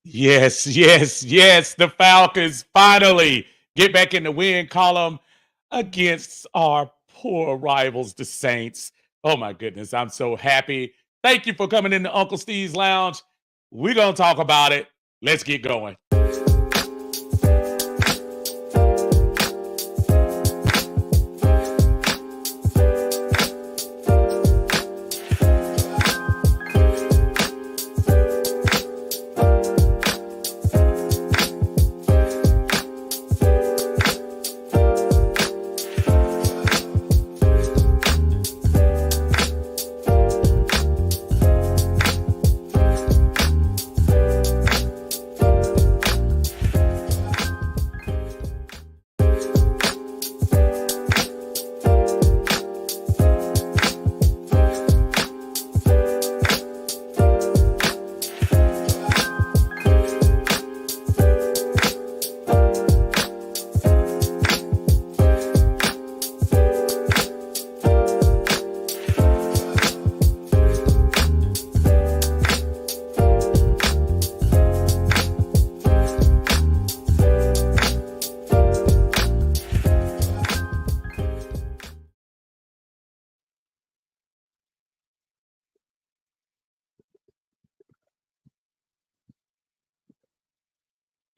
Yes, yes, yes. The Falcons finally get back in the win column against our poor rivals, the Saints. Oh my goodness, I'm so happy. Thank you for coming into Uncle Steve's Lounge. We're going to talk about it. Let's get going.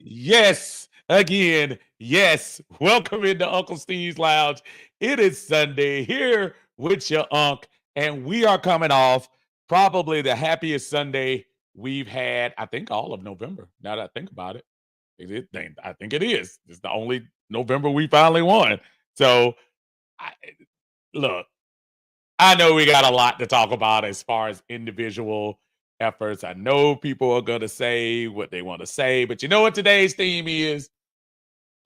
Yes, again, yes. Welcome into Uncle Steve's Lounge. It is Sunday here with your Unc, and we are coming off probably the happiest Sunday we've had, I think, all of November. Now that I think about it, I think it is. It's the only November we finally won. So, I, look, I know we got a lot to talk about as far as individual efforts. I know people are going to say what they want to say, but you know what today's theme is?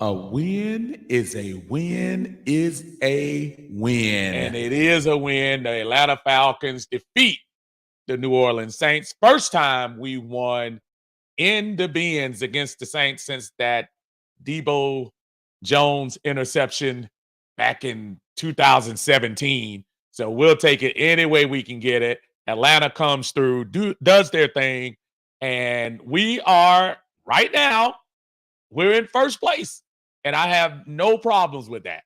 A win is a win is a win. And it is a win. The Atlanta Falcons defeat the New Orleans Saints. First time we won in the Benz against the Saints since that Debo Jones interception back in 2017. So we'll take it any way we can get it. Atlanta comes through, does their thing, and we are right now, we're in first place. And I have no problems with that.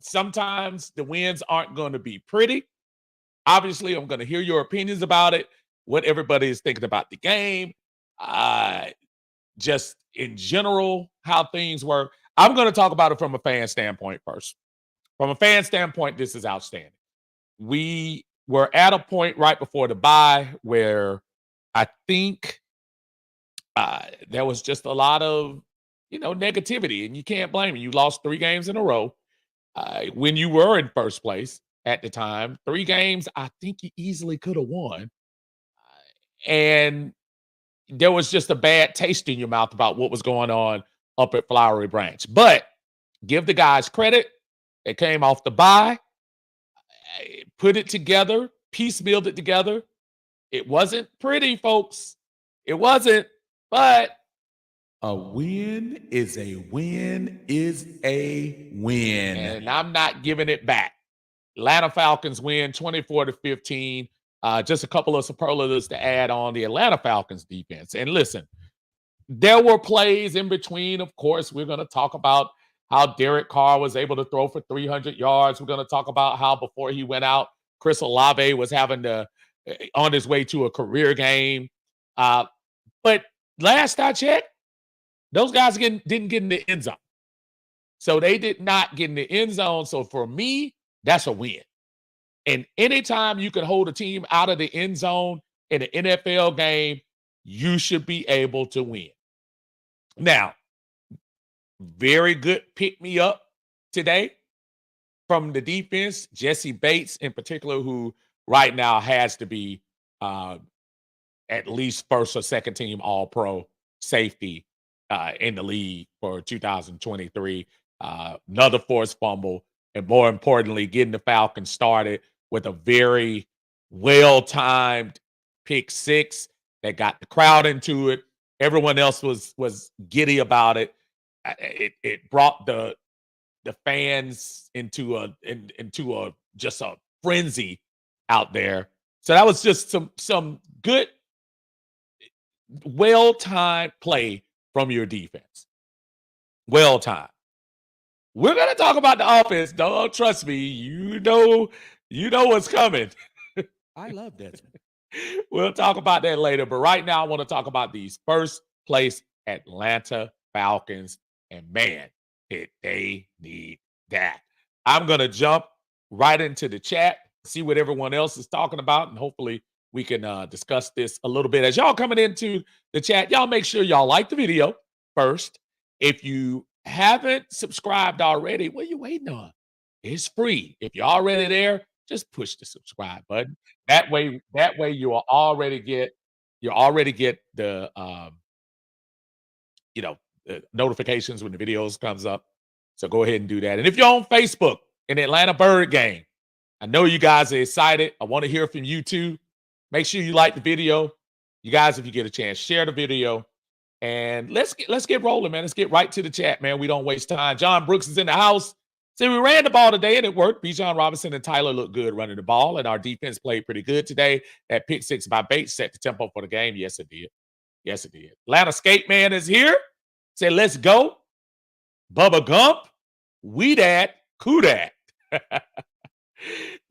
Sometimes the wins aren't going to be pretty. Obviously, I'm going to hear your opinions about it, what everybody is thinking about the game, uh, just in general, how things work. I'm going to talk about it from a fan standpoint first. From a fan standpoint, this is outstanding. We were at a point right before the bye where I think there was just a lot of, negativity, and you can't blame it. You lost 3 games in a row when you were in first place at the time. 3 games, I think you easily could have won. And there was just a bad taste in your mouth about what was going on up at Flowery Branch. But give the guys credit. They came off the bye, put it together, piecemealed it together. It wasn't pretty, folks. It wasn't, but a win is a win is a win. And I'm not giving it back. Atlanta Falcons win 24-15. Just a couple of superlatives to add on the Atlanta Falcons defense. And listen, there were plays in between. Of course, we're going to talk about how Derek Carr was able to throw for 300 yards. We're going to talk about how before he went out, Chris Olave was on his way to a career game. But last I checked, those guys didn't get in the end zone. So they did not get in the end zone. So for me, that's a win. And anytime you can hold a team out of the end zone in an NFL game, you should be able to win. Now, very good pick me up today from the defense. Jesse Bates, in particular, who right now has to be at least first or second team All-Pro safety in the league for 2023. Another forced fumble, and more importantly, getting the Falcons started with a very well-timed pick six that got the crowd into it. Everyone else was giddy about it. It brought the fans into a just a frenzy out there. So that was just some good well-timed play from your defense. Well-timed. We're gonna talk about the offense. Don't trust me. You know what's coming. I love Desmond. We'll talk about that later. But right now, I want to talk about these first place Atlanta Falcons. And man, they need that. I'm gonna jump right into the chat, see what everyone else is talking about, and hopefully we can discuss this a little bit. As y'all coming into the chat, y'all make sure y'all like the video first. If you haven't subscribed already, what are you waiting on? It's free. If you're already there, just push the subscribe button. That way you'll already get the notifications when the videos comes up. So go ahead and do that. And if you're on Facebook in Atlanta Bird Game, I know you guys are excited. I want to hear from you too. Make sure you like the video. You guys, if you get a chance, share the video. And let's get rolling, man. Let's get right to the chat, man. We don't waste time. John Brooks is in the house. See, we ran the ball today and it worked. Bijan Robinson and Tyler looked good running the ball, and our defense played pretty good today. That pick six by Bates set the tempo for the game. Yes, it did. Yes, it did. Atlanta Skate Man is here. Say, let's go. Bubba Gump. We that. Coup that.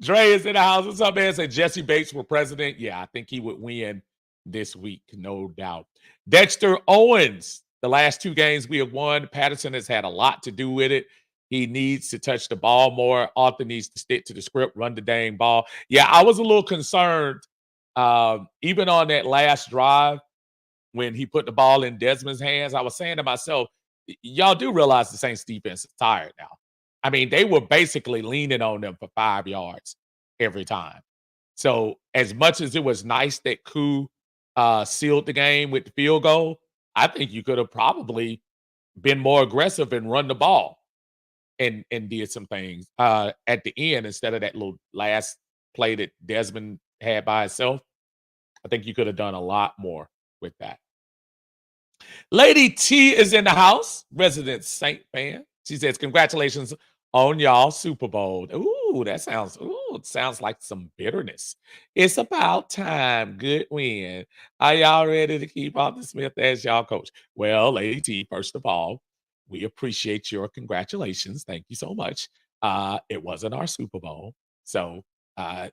Dre is in the house. What's up, man? Say Jesse Bates for president. Yeah, I think he would win this week, no doubt. Dexter Owens. The last two games we have won, Patterson has had a lot to do with it. He needs to touch the ball more. Arthur needs to stick to the script, run the dang ball. Yeah, I was a little concerned even on that last drive when he put the ball in Desmond's hands. I was saying to myself, y'all do realize the Saints defense is tired now. I mean, they were basically leaning on them for 5 yards every time. So as much as it was nice that Koo sealed the game with the field goal, I think you could have probably been more aggressive and run the ball and did some things at the end instead of that little last play that Desmond had by himself. I think you could have done a lot more with that. Lady T is in the house, resident Saint fan. She says, congratulations on y'all Super Bowl. Ooh, it sounds like some bitterness. It's about time. Good win. Are y'all ready to keep Arthur Smith as y'all coach? Well, Lady T, first of all, we appreciate your congratulations. Thank you so much. It wasn't our Super Bowl. So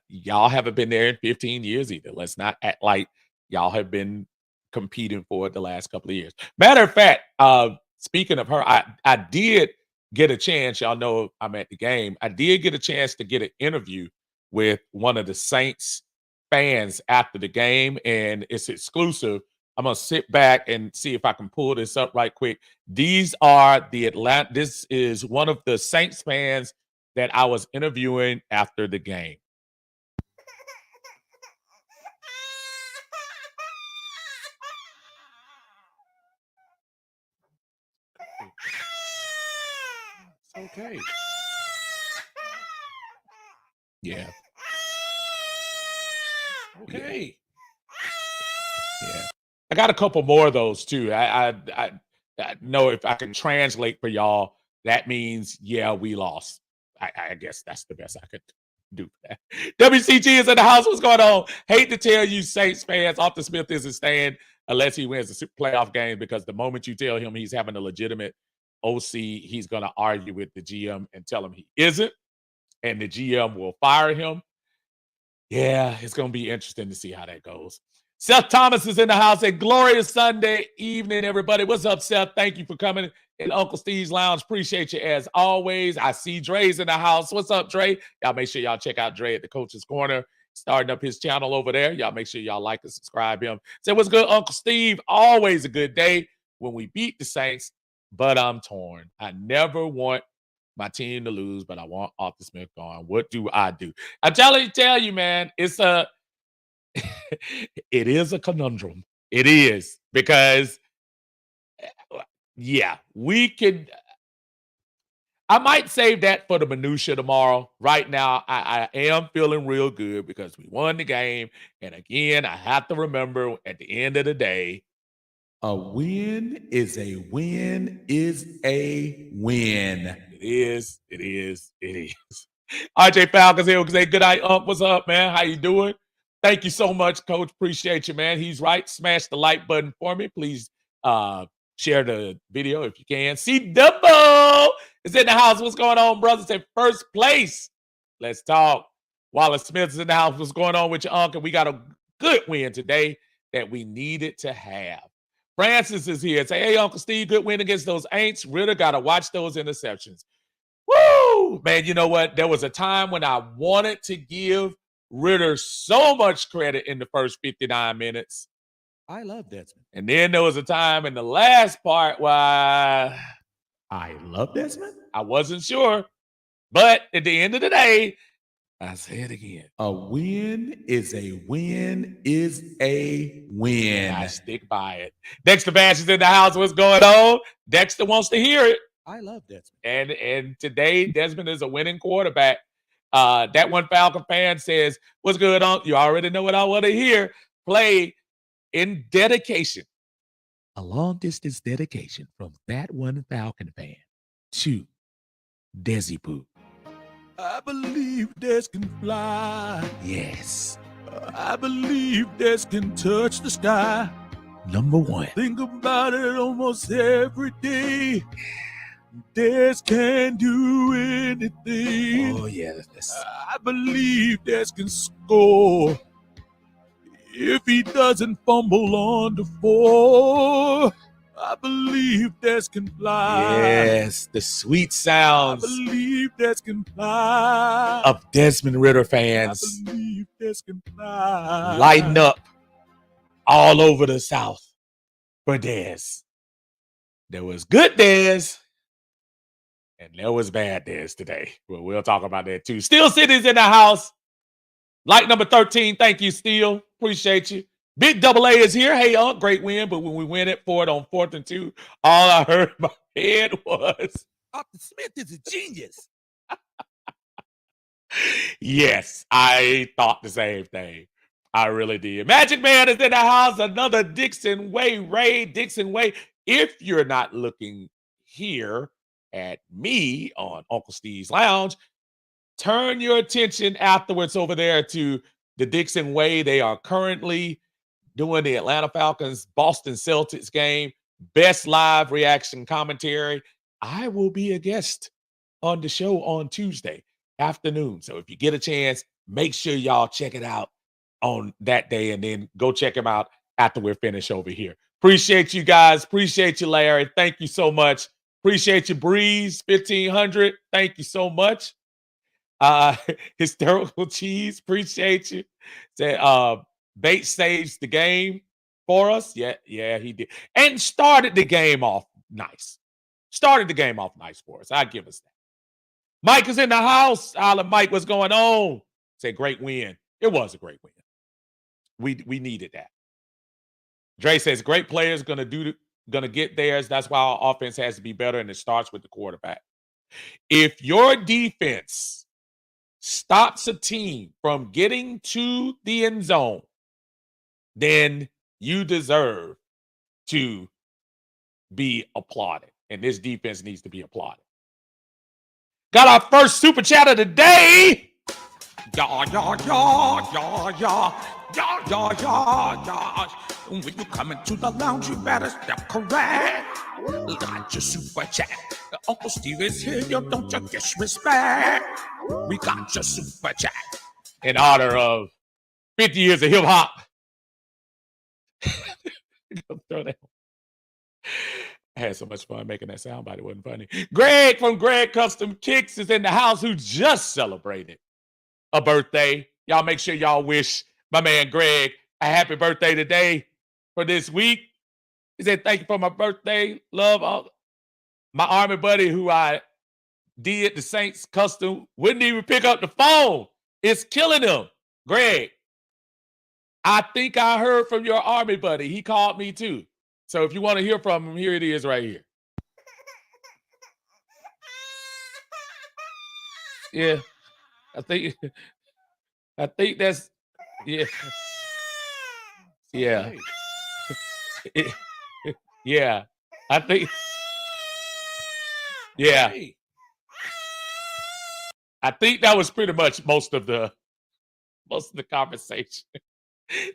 y'all haven't been there in 15 years either. Let's not act like y'all have been competing for it the last couple of years. Matter of fact, speaking of her, I did get a chance. Y'all know I'm at the game. I did get a chance to get an interview with one of the Saints fans after the game, and it's exclusive. I'm gonna sit back and see if I can pull this up right quick. These are the Atlanta. This is one of the Saints fans that I was interviewing after the game. It's okay. Yeah. Okay. Yeah. I got a couple more of those too. I know if I can translate for y'all, that means yeah, we lost. I guess that's the best I could do for that. WCG is in the house. What's going on? Hate to tell you, Saints fans, Arthur Smith isn't staying unless he wins the playoff game, because the moment you tell him he's having a legitimate OC, he's going to argue with the GM and tell him he isn't, and the GM will fire him. Yeah, it's going to be interesting to see how that goes. Seth Thomas is in the house. A glorious Sunday evening, everybody. What's up, Seth? Thank you for coming in Uncle Steve's Lounge. Appreciate you as always. I see Dre's in the house. What's up, Dre? Y'all make sure y'all check out Dre at the Coach's Corner, starting up his channel over there. Y'all make sure y'all like and subscribe him. Say, what's good, Uncle Steve? Always a good day when we beat the Saints, but I'm torn. I never want my team to lose, but I want Arthur Smith gone. What do I do? I'm telling you, man, it's it is a conundrum. It is, because yeah, we could. I might save that for the minutia tomorrow. Right now, I am feeling real good because we won the game. And again, I have to remember at the end of the day, a win is a win is a win. It is. It is. It is. RJ Falcons here. Say good night, Unc. What's up, man? How you doing? Thank you so much, Coach. Appreciate you, man. He's right. Smash the like button for me. Please share the video if you can. See Dumbo is in the house. What's going on, brothers? In first place. Let's talk. Wallace Smith is in the house. What's going on with your uncle? We got a good win today that we needed to have. Francis is here. Say, hey, Uncle Steve, good win against those Aints. Ritter got to watch those interceptions. Woo! Man, you know what? There was a time when I wanted to give Ritter so much credit in the first 59 minutes. I love Desmond. And then there was a time in the last part where I love Desmond. I wasn't sure. But at the end of the day, I say it again. A win is a win is a win. And I stick by it. Dexter Bash is in the house. What's going on? Dexter wants to hear it. I love Desmond. And today, Desmond is a winning quarterback. That one Falcon fan says, what's good, Unc? You already know what I want to hear. Play in dedication. A long-distance dedication from that one Falcon fan to Desi Poo. I believe Des can fly. Yes. I believe Des can touch the sky. Number one. Think about it almost every day. Des can do anything. Oh, yeah. I believe Des can score. If he doesn't fumble on the 4, I believe Des can fly. Yes, the sweet sounds. I believe Des can fly. Of Desmond Ritter fans. I believe Des can fly. Lighten up all over the South for Des. There was good Des, and there was bad Des today. Well, we'll talk about that too. Steel City's in the house. Like number 13, thank you, Steel. Appreciate you. Big Double A is here. Hey, great win. But when we win it for it on 4th and 2, all I heard in my head was, Arthur Smith is a genius. Yes, I thought the same thing. I really did. Magic Man is in the house. Another Dixon Way raid. Dixon Way. If you're not looking here at me on Uncle Steve's Lounge, turn your attention afterwards over there to the Dixon Way. They are currently doing the Atlanta Falcons Boston Celtics game. Best live reaction commentary. I will be a guest on the show on Tuesday afternoon. So if you get a chance, make sure y'all check it out on that day and then go check him out after we're finished over here. Appreciate you guys. Appreciate you, Larry. Thank you so much. Appreciate you, Breeze 1500. Thank you so much. Hysterical Cheese, appreciate you. Say, Bates saves the game for us. Yeah, he did. And started the game off nice. Started the game off nice for us. I give us that. Mike is in the house. Island Mike, what's going on? Say, great win. It was a great win. We needed that. Dre says, great players gonna get theirs. That's why our offense has to be better, and it starts with the quarterback. If your defense stops a team from getting to the end zone, then you deserve to be applauded. And this defense needs to be applauded. Got our first super chat of the day. When you come into the lounge, you better step correct. Got your super chat. Uncle Steve is here, you don't you disrespect. We got your super chat. In honor of 50 years of hip hop. I had so much fun making that soundbite. It wasn't funny. Greg from Greg Custom Kicks is in the house, who just celebrated a birthday. Y'all make sure y'all wish my man Greg a happy birthday today for this week. He said, thank you for my birthday. Love my Army buddy who I did the Saints custom. Wouldn't even pick up the phone. It's killing him. Greg, I think I heard from your Army buddy. He called me too. So if you want to hear from him, here it is right here. Yeah, I think that's, yeah. Yeah. Yeah. I think, yeah. I think that was pretty much most of the conversation.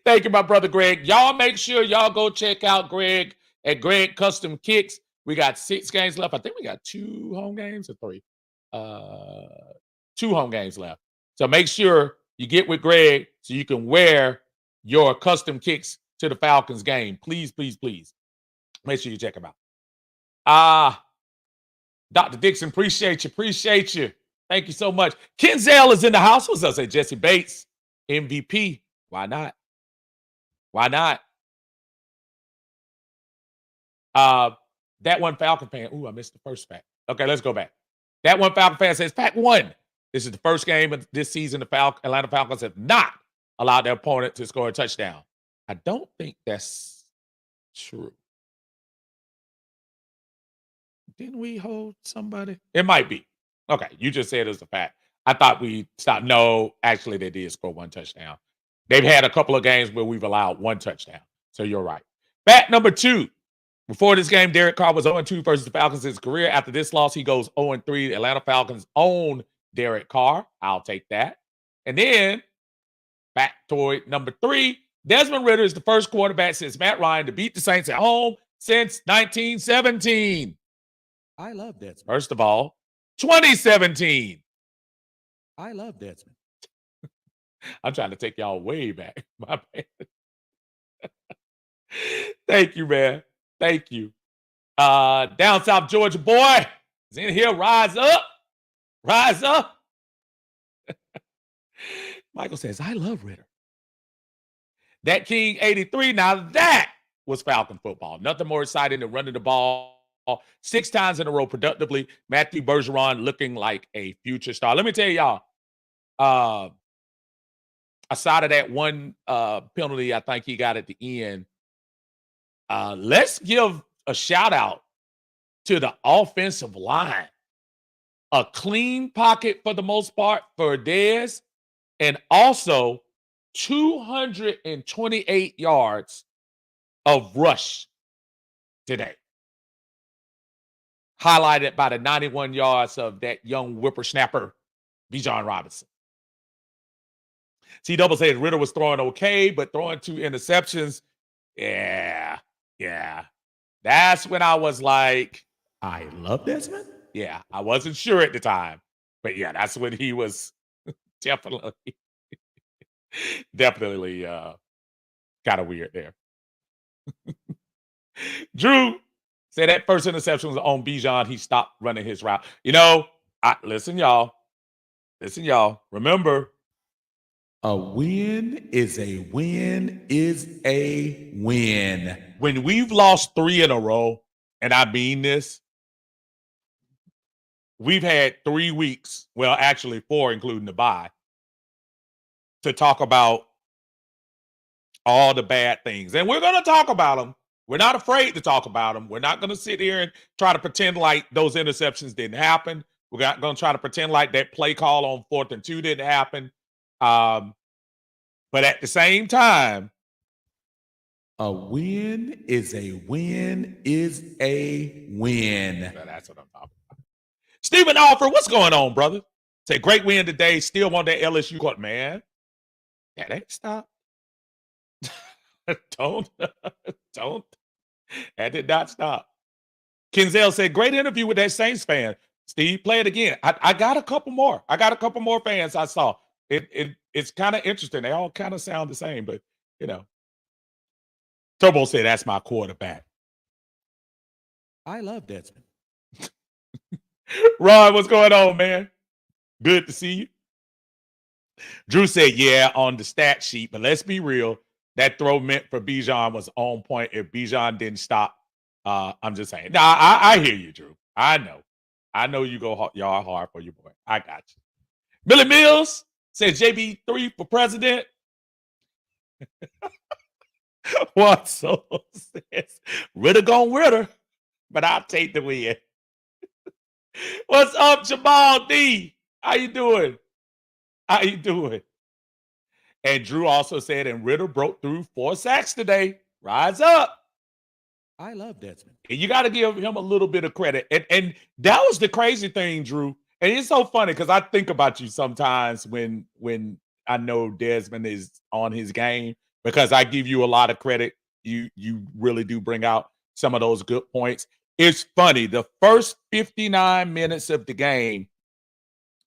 Thank you, my brother Greg. Y'all make sure y'all go check out Greg at Greg Custom Kicks. We got 6 games left. I think we got 2 home games or 3. 2 home games left. So make sure you get with Greg so you can wear your custom kicks to the Falcons game. Please, please, please. Make sure you check them out. Dr. Dixon, appreciate you. Appreciate you. Thank you so much. Kenzel is in the house. What's up? Say Jesse Bates, MVP. Why not? Why not? That one Falcon fan. Ooh, I missed the first fact. Okay, let's go back. That one Falcon fan says, fact 1. This is the first game of this season the Atlanta Falcons have not allowed their opponent to score a touchdown. I don't think that's true. Didn't we hold somebody? It might be. Okay, you just said it was a fact. I thought we stopped. No, actually, they did score 1 touchdown. They've had a couple of games where we've allowed 1 touchdown. So you're right. Fact number 2. Before this game, Derek Carr was 0-2 versus the Falcons in his career. After this loss, he goes 0-3. The Atlanta Falcons own Derek Carr. I'll take that. And then, factoid number 3, Desmond Ridder is the first quarterback since Matt Ryan to beat the Saints at home since 1917. I love Desmond. First of all, 2017. I love Desmond. I'm trying to take y'all way back. My bad. Thank you, man. Thank you. Down South Georgia boy is in here. Rise up. Rise up. Michael says, I love Ridder. That King 83. Now that was Falcon football. Nothing more exciting than running the ball 6 times in a row productively. Matthew Bergeron looking like a future star. Let me tell y'all, aside of that one penalty I think he got at the end, let's give a shout out to the offensive line. A clean pocket for the most part for Dez, and also 228 yards of rush today. Highlighted by the 91 yards of that young whippersnapper, Bijan Robinson. C-Double said Ridder was throwing okay, but throwing 2 interceptions, yeah. That's when I was like, I love Desmond. Yeah, I wasn't sure at the time. But yeah, that's when he was definitely kind of weird there. Drew said that first interception was on Bijan. He stopped running his route. You know, listen, y'all. Remember, a win is a win is a win. When we've lost 3 in a row, and I mean this, we've had 3 weeks, well, actually 4, including the bye, to talk about all the bad things. And we're going to talk about them. We're not afraid to talk about them. We're not going to sit here and try to pretend like those interceptions didn't happen. We're not going to try to pretend like that play call on 4th and 2 didn't happen. But at the same time, a win is a win is a win. So that's what I'm talking about. Stephen Alford, what's going on, brother? Say great win today. Still want that LSU court, man. That ain't stop. Don't. That did not stop. Kenzel said, great interview with that Saints fan. Steve, play it again. I got a couple more. I got a couple more fans I saw. It's kind of interesting. They all kind of sound the same, but you know. Turbo said, that's my quarterback. I love Desmond. Ron, what's going on, man? Good to see you. Drew said, yeah, on the stat sheet, but let's be real. That throw meant for Bijan was on point. If Bijan didn't stop, I'm just saying. Now, I hear you, Drew. I know you go y'all hard for your boy. I got you. Billy Mills says JB3 for president. One soul says Ridder gon' Ridder, but I'll take the win. What's up, Jamal D? How you doing? And Drew also said, and Ridder broke through 4 sacks today. Rise up. I love Desmond. And you got to give him a little bit of credit. And that was the crazy thing, Drew. And it's so funny because I think about you sometimes when I know Desmond is on his game. because I give you a lot of credit. You really do bring out some of those good points. It's funny. The first 59 minutes of the game,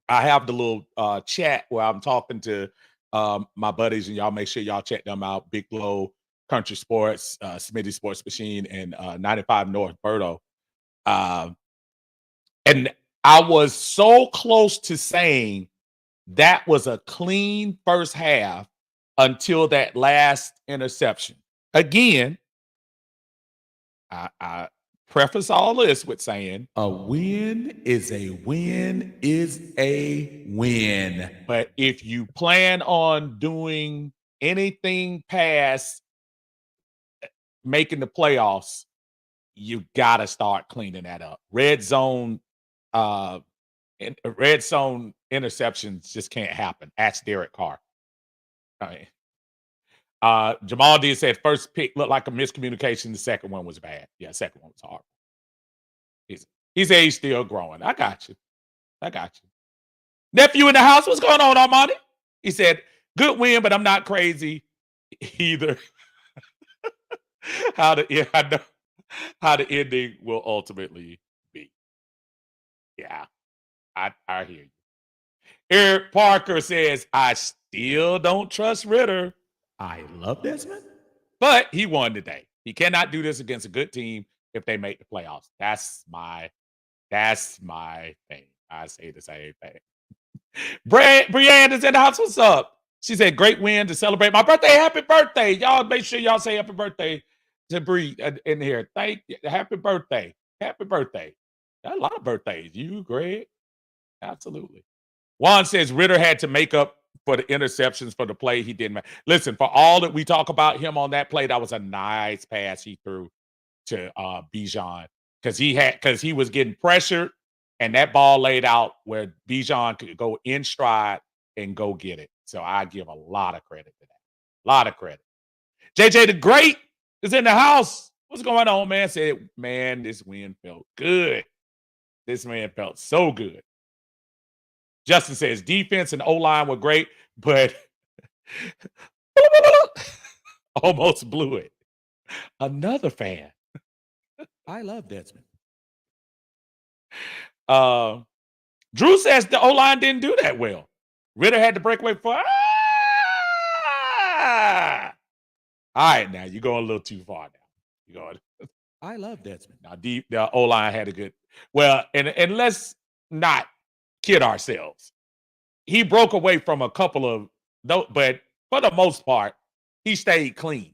I have the little chat where I'm talking to my buddies, and y'all make sure y'all check them out. Big Blow, Country Sports, Smitty Sports Machine, and 95 North Berto. And I was so close to saying that was a clean first half until that last interception. Again, I preface all this with saying a win is a win is a win. But if you plan on doing anything past making the playoffs, you got to start cleaning that up. Red zone interceptions just can't happen. Ask Derek Carr. I mean, Jamal D said first pick looked like a miscommunication. The second one was bad. Yeah, second one was hard. He said he's still growing. I got you. Nephew in the house, what's going on, Armani? He said, good win, but I'm not crazy either. I know how the ending will ultimately be. Yeah, I hear you. Eric Parker says, I still don't trust Ritter. I love Desmond, but he won today. He cannot do this against a good team if they make the playoffs. That's my thing. I say the same thing. Brianne is in the house. What's up? She said, great win to celebrate my birthday. Happy birthday. Y'all make sure y'all say happy birthday to Bree in here. Thank you. Happy birthday. Happy birthday. Got a lot of birthdays. You, Greg. Absolutely. Juan says Ritter had to make up for the interceptions for the play he didn't make. Listen, for all that we talk about him on that play, that was a nice pass he threw to Bijan because he was getting pressured and that ball laid out where Bijan could go in stride and go get it. So I give a lot of credit to that. A lot of credit. JJ the Great is in the house. What's going on, man? Said, man, this win felt good. This man felt so good. Justin says defense and O-line were great, but almost blew it. Another fan. I love Desmond. Drew says the O-line didn't do that well. Ritter had to break away for. All right, now you're going a little too far now. You're going. I love Desmond. Now the O-line had a good. Well, and let's not kid ourselves. He broke away from a couple of, but for the most part, he stayed clean.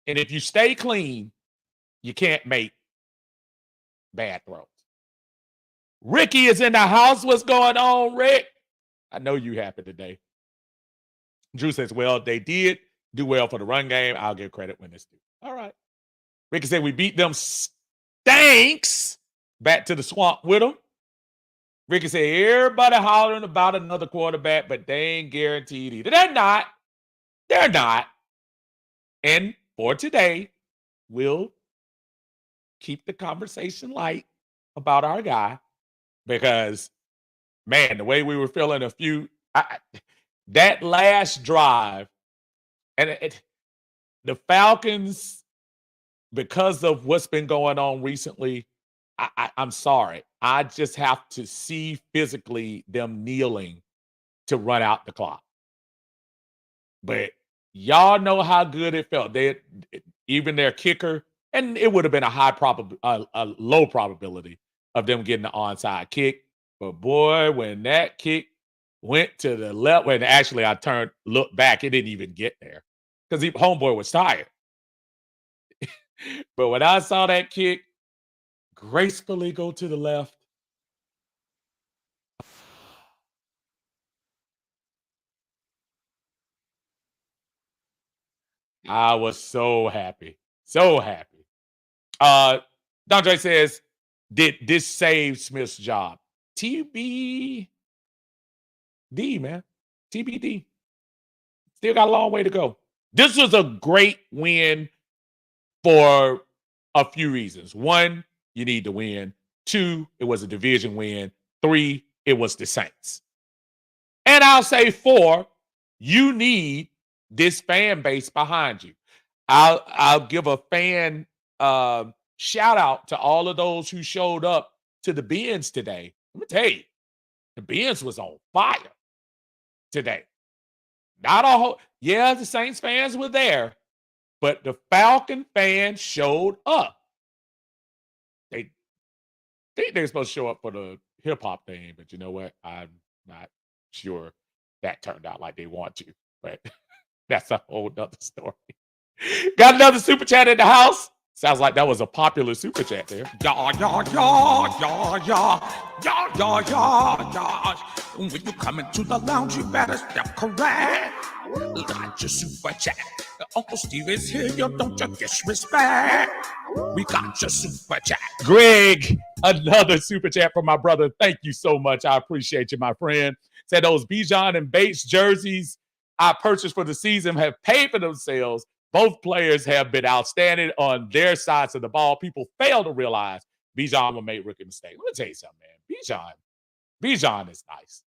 And if you stay clean, you can't make bad throws. Ricky is in the house. What's going on, Rick? I know you happy today. Drew says, well, they did do well for the run game. I'll give credit when it's due. All right. Ricky said, we beat them stanks back to the swamp with them. Ricky said, everybody hollering about another quarterback, but they ain't guaranteed either. They're not. They're not. And for today, we'll keep the conversation light about our guy because, man, the way we were feeling that last drive, and the Falcons, because of what's been going on recently, I'm sorry. I just have to see physically them kneeling to run out the clock. But y'all know how good it felt. Even their kicker, and it would have been a low probability of them getting the onside kick. But boy, when that kick went to the left, when actually I looked back, it didn't even get there because homeboy was tired. But when I saw that kick gracefully go to the left, I was so happy. So happy. Dondre says, did this save Smith's job? TBD, man. TBD. Still got a long way to go. This was a great win for a few reasons. One, you need to win. Two, it was a division win. Three, it was the Saints. And I'll say four, you need this fan base behind you. I'll give a fan shout out to all of those who showed up to the Benz today. Let me tell you, the Benz was on fire today. Not a whole, yeah, the Saints fans were there, but the Falcon fans showed up. They think they're supposed to show up for the hip hop thing, but you know what? I'm not sure that turned out like they want to, but that's a whole nother story. Got another super chat in the house. Sounds like that was a popular super chat there. Yeah, yeah, yeah, yeah, yeah, yeah, yeah, yeah, yeah. When you come into the lounge, you better step correct. Got your super chat. Uncle Steve is here, you don't you disrespect. We got your super chat. Greg, another super chat from my brother. Thank you so much. I appreciate you, my friend. Said those Bijan and Bates jerseys I purchased for the season have paid for themselves. Both players have been outstanding on their sides of the ball. People fail to realize Bijan will make rookie mistakes. Let me tell you something, man. Bijan is nice.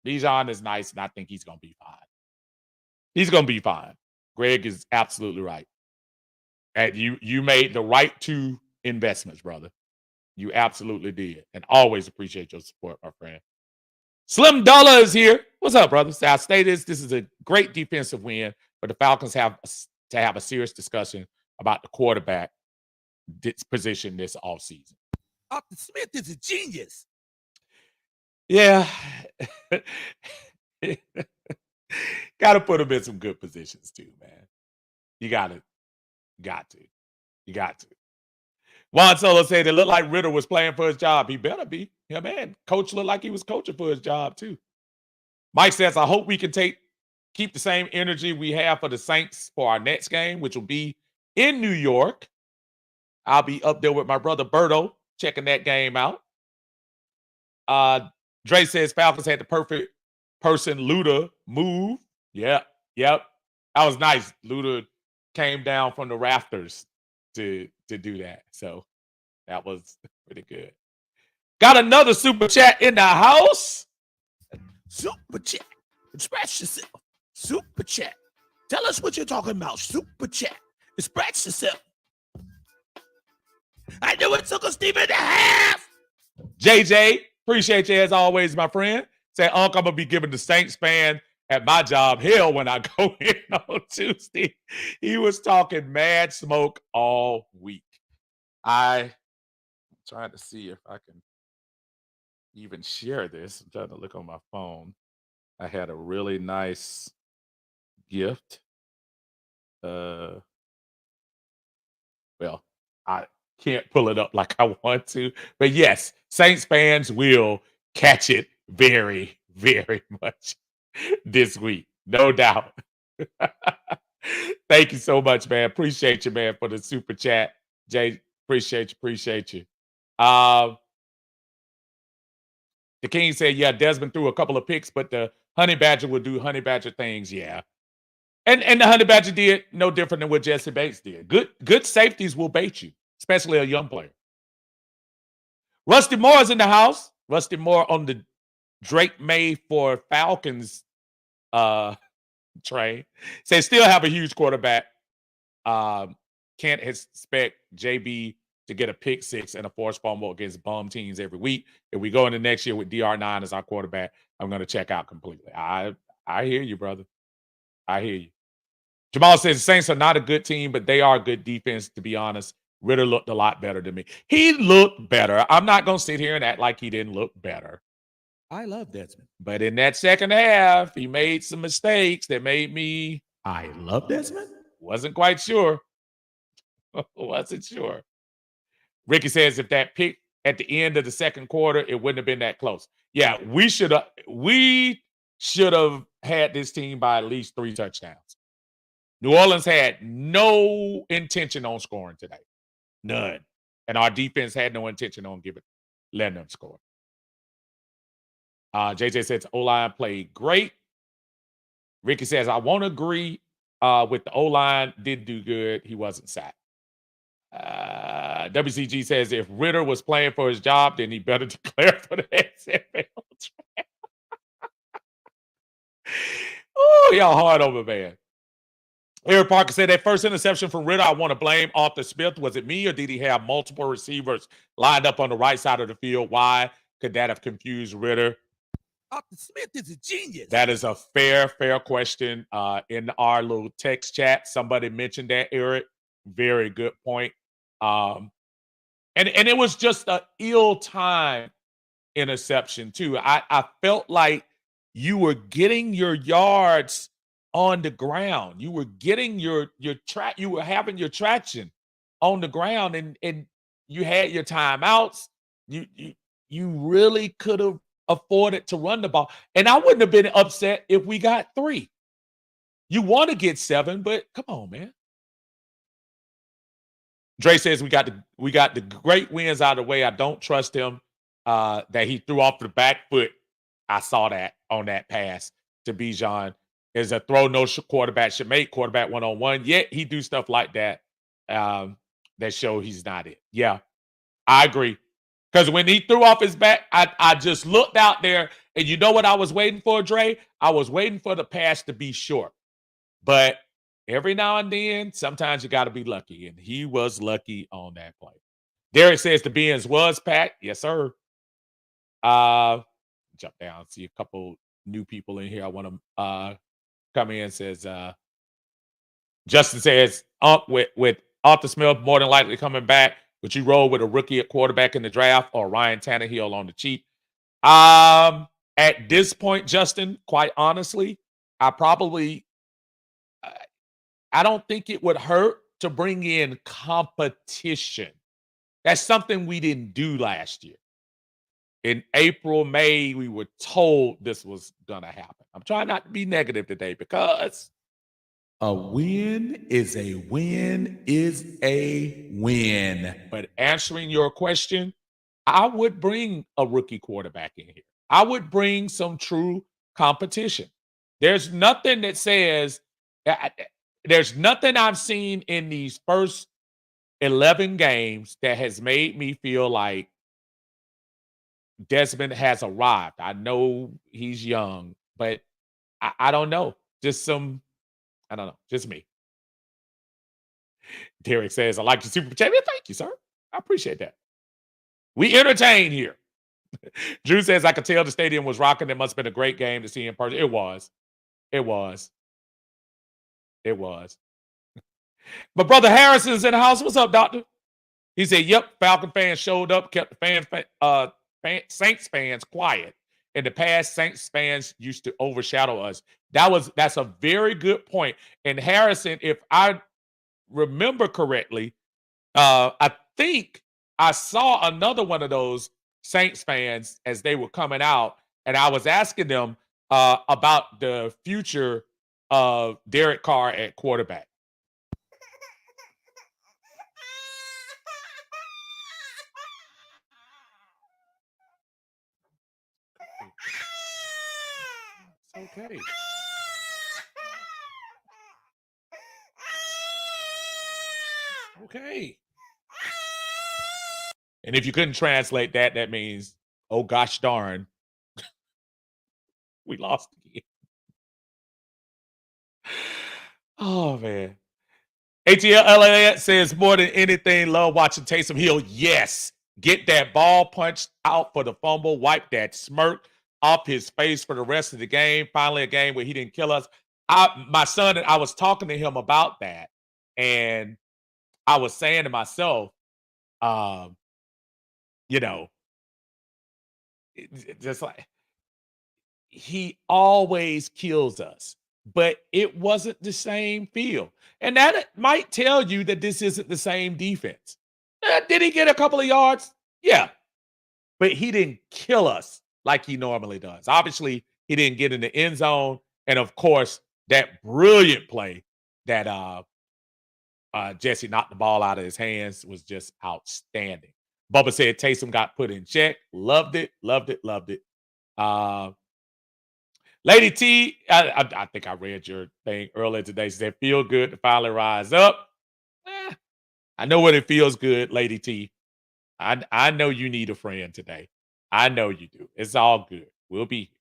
Bijan is nice, and I think he's going to be fine. He's going to be fine. Greg is absolutely right. And you made the right two investments, brother. You absolutely did. And always appreciate your support, my friend. Slim Dollar is here. What's up, brother? So I say this is a great defensive win, but the Falcons have to have a serious discussion about the quarterback position this offseason. Arthur Smith is a genius. Yeah. Got to put him in some good positions too, man. You got to. Juan Solo said it looked like Ritter was playing for his job. He better be. Yeah, man. Coach looked like he was coaching for his job too. Mike says, I hope we can keep the same energy we have for the Saints for our next game, which will be in New York. I'll be up there with my brother Berto checking that game out. Dre says Falcons had the perfect person, Luda, move. Yep. That was nice. Luda came down from the rafters to do that. So that was pretty good. Got another super chat in the house. Super chat. Express yourself. Super chat. Tell us what you're talking about. Super chat. Express yourself. I knew it took a Steve and a half. JJ, appreciate you as always, my friend. Say, Unc, I'm going to be giving the Saints fan at my job hell when I go in on Tuesday. He was talking mad smoke all week. I'm trying to see if I can even share this. I'm trying to look on my phone. I had a really nice gift. Well, I can't pull it up like I want to. But yes, Saints fans will catch it very, very much this week. No doubt. Thank you so much, man. Appreciate you, man, for the super chat. Jay, appreciate you. The King said, yeah, Desmond threw a couple of picks, but the Honey Badger will do Honey Badger things. Yeah. And the Honey Badger did no different than what Jesse Bates did. Good safeties will bait you, especially a young player. Rusty Moore is in the house. Rusty Moore on the Drake May for Falcons train. Says still have a huge quarterback. Can't expect JB to get a pick six and a forced fumble against bum teams every week. If we go into next year with DR9 as our quarterback, I'm going to check out completely. I hear you, brother. I hear you. Jamal says the Saints are not a good team, but they are a good defense, to be honest. Ritter looked a lot better than me. He looked better. I'm not going to sit here and act like he didn't look better. I love Desmond. But in that second half, he made some mistakes that made me. I love Desmond? Wasn't quite sure. Wasn't sure. Ricky says if that pick at the end of the second quarter, it wouldn't have been that close. Yeah, we should have had this team by at least 3 touchdowns. New Orleans had no intention on scoring today. None. And our defense had no intention on letting them score. JJ says O-line played great. Ricky says, I won't agree with the O-line. Did do good. He wasn't sacked. WCG says if Ritter was playing for his job, then he better declare for the XFL draft. Oh, y'all hard over, man. Eric Parker said that first interception from Ritter, I want to blame Arthur Smith. Was it me or did he have multiple receivers lined up on the right side of the field? Why could that have confused Ritter? Arthur Smith is a genius. That is a fair question. In our little text chat, somebody mentioned that, Eric. Very good point. And it was just an ill-timed interception too. I felt like you were getting your yards on the ground. You were getting your track. You were having your traction on the ground, and you had your timeouts. You really could have afforded to run the ball, and I wouldn't have been upset if we got 3. You want to get 7, but come on, man. Dre says we got the great wins out of the way. I don't trust him that he threw off the back foot. I saw that on that pass to Bijan. Is a throw no quarterback should make, quarterback one-on-one. Yet he do stuff like that that show he's not it. Yeah, I agree. Because when he threw off his back, I just looked out there, and you know what I was waiting for, Dre? I was waiting for the pass to be short. But every now and then, sometimes you got to be lucky, and he was lucky on that play. Derek says the Benz was packed. Yes, sir. Jump down, see a couple new people in here. I want to come in. Says Justin says with Arthur Smith more than likely coming back, would you roll with a rookie at quarterback in the draft or Ryan Tannehill on the cheap? At this point, Justin, quite honestly, I don't think it would hurt to bring in competition. That's something we didn't do last year. In April, May, we were told this was going to happen. I'm trying not to be negative today because a win is a win is a win. But answering your question, I would bring a rookie quarterback in here. I would bring some true competition. There's nothing that says there's nothing I've seen in these first 11 games that has made me feel like Desmond has arrived. I know he's young, but I don't know. I don't know. Just me. Derek says, I like your super champion. Thank you, sir. I appreciate that. We entertain here. Drew says, I could tell the stadium was rocking. It must have been a great game to see in person. It was. It was. It was. But Brother Harrison's in the house. What's up, doctor? He said, yep, Falcon fans showed up, kept the Saints fans quiet. In the past, Saints fans used to overshadow us. That's a very good point. And Harrison, if I remember correctly, I think I saw another one of those Saints fans as they were coming out, and I was asking them about the future of Derek Carr at quarterback. Okay. Okay. And if you couldn't translate that, that means, oh gosh darn, we lost again. Oh man. ATL says more than anything, love watching Taysom Hill. Yes. Get that ball punched out for the fumble, wipe that smirk off his face for the rest of the game. Finally, a game where he didn't kill us. My son, I was talking to him about that, and I was saying to myself, just like he always kills us, but it wasn't the same feel. And that might tell you that this isn't the same defense. Did he get a couple of yards? Yeah. But he didn't kill us like he normally does. Obviously, he didn't get in the end zone. And of course, that brilliant play that Jesse knocked the ball out of his hands was just outstanding. Bubba said Taysom got put in check. Loved it, loved it, loved it. Lady T, I think I read your thing earlier today. She said, feel good to finally rise up. I know what it feels good, Lady T. I know you need a friend today. I know you do. It's all good. We'll be here.